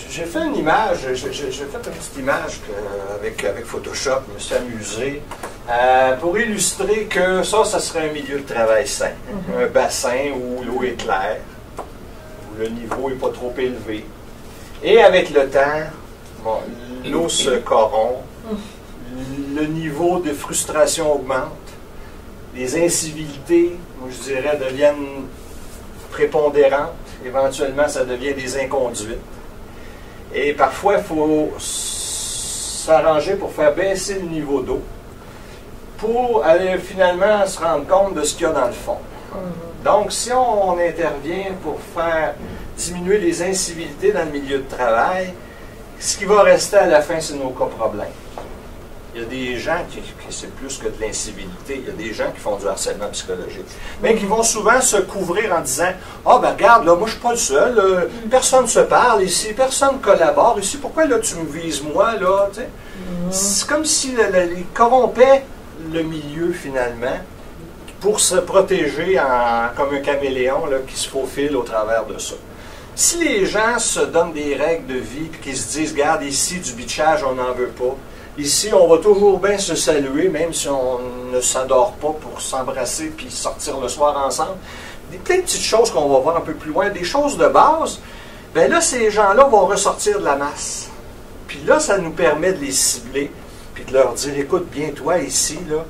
J'ai fait une image, j'ai fait une petite image avec Photoshop, je me suis amusé, pour illustrer que ça serait un milieu de travail sain. Un bassin où l'eau est claire, où le niveau n'est pas trop élevé. Et avec le temps, bon, l'eau se corrompt, le niveau de frustration augmente, les incivilités, moi je dirais, deviennent prépondérantes, éventuellement ça devient des inconduites. Et parfois, il faut s'arranger pour faire baisser le niveau d'eau pour aller finalement se rendre compte de ce qu'il y a dans le fond. Donc, si on intervient pour faire diminuer les incivilités dans le milieu de travail, ce qui va rester à la fin, c'est nos cas problèmes. Il y a des gens qui c'est plus que de l'incivilité, il y a des gens qui font du harcèlement psychologique, mais qui vont souvent se couvrir en disant « Ah, ben regarde, là, moi je ne suis pas le seul, personne ne se parle ici, personne ne collabore ici, pourquoi là tu me vises moi, là? » C'est comme si ils corrompaient le milieu finalement pour se protéger comme un caméléon là, qui se faufile au travers de ça. Si les gens se donnent des règles de vie et qu'ils se disent « Regarde, ici, du bitchage, on n'en veut pas. » Ici, on va toujours bien se saluer, même si on ne s'endort pas pour s'embrasser puis sortir le soir ensemble. Plein de petites choses qu'on va voir un peu plus loin, des choses de base, bien là, ces gens-là vont ressortir de la masse. Puis là, ça nous permet de les cibler, puis de leur dire, écoute, bien toi ici, là.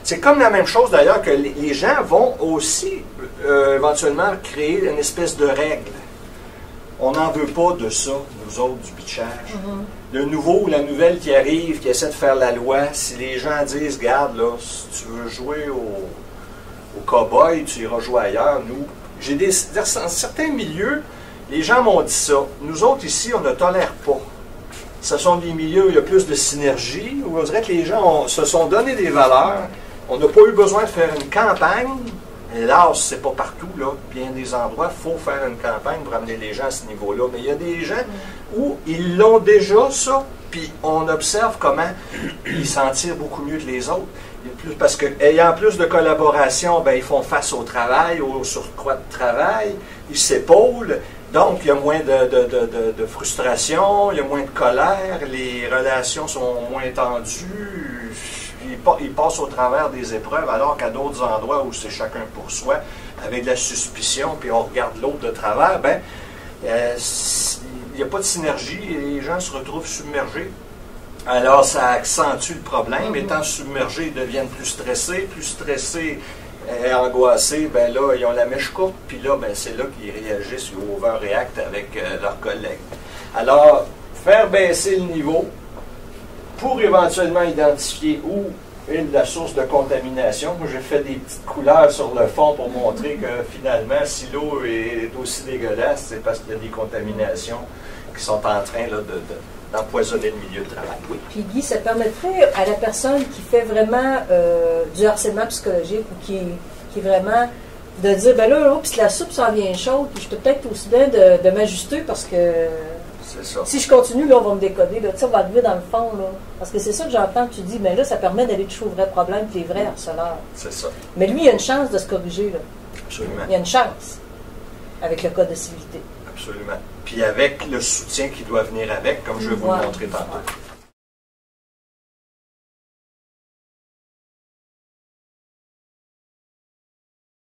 C'est comme la même chose d'ailleurs que les gens vont aussi éventuellement créer une espèce de règle. On n'en veut pas de ça, nous autres, du bitchage. Le nouveau ou la nouvelle qui arrive, qui essaie de faire la loi, si les gens disent, regarde, là, si tu veux jouer au cow-boy, tu iras jouer ailleurs, nous. Dans certains milieux, les gens m'ont dit ça. Nous autres, ici, on ne tolère pas. Ce sont des milieux où il y a plus de synergie, où on dirait que les gens se sont donné des valeurs. On n'a pas eu besoin de faire une campagne. Hélas, c'est pas partout, là. Bien des endroits, il faut faire une campagne pour amener les gens à ce niveau-là. Mais il y a des gens où ils l'ont déjà, ça, puis on observe comment ils s'en tirent beaucoup mieux que les autres. Parce qu'ayant plus de collaboration, ben, ils font face au travail, au surcroît de travail, ils s'épaulent, donc il y a moins de frustration, il y a moins de colère, les relations sont moins tendues. Ils passent au travers des épreuves, alors qu'à d'autres endroits où c'est chacun pour soi, avec de la suspicion, puis on regarde l'autre de travers, ben, il n'y a pas de synergie et les gens se retrouvent submergés. Alors, ça accentue le problème. Étant submergés, ils deviennent plus stressés et angoissés. Ben là, ils ont la mèche courte, puis là, ben, c'est là qu'ils réagissent ou overreact avec leurs collègues. Alors, faire baisser le niveau, pour éventuellement identifier où est la source de contamination. Moi, j'ai fait des petites couleurs sur le fond pour montrer que finalement, si l'eau est aussi dégueulasse, c'est parce qu'il y a des contaminations qui sont en train là, d'empoisonner le milieu de travail. Oui. Puis Guy, ça permettrait à la personne qui fait vraiment du harcèlement psychologique ou qui est vraiment de dire, ben là, puis la soupe s'en vient chaude, puis je peux peut-être aussi bien de m'ajuster parce que si je continue, là, on va me décoder. Là, on va arriver dans le fond. Là, parce que c'est ça que j'entends que tu dis, mais là, ça permet d'aller toucher aux vrais problèmes et les vrais harceleurs. C'est ça. Mais lui, il a une chance de se corriger. Là. Absolument. Il y a une chance avec le code de civilité. Absolument. Puis avec le soutien qui doit venir avec, comme je vais vous le montrer tantôt.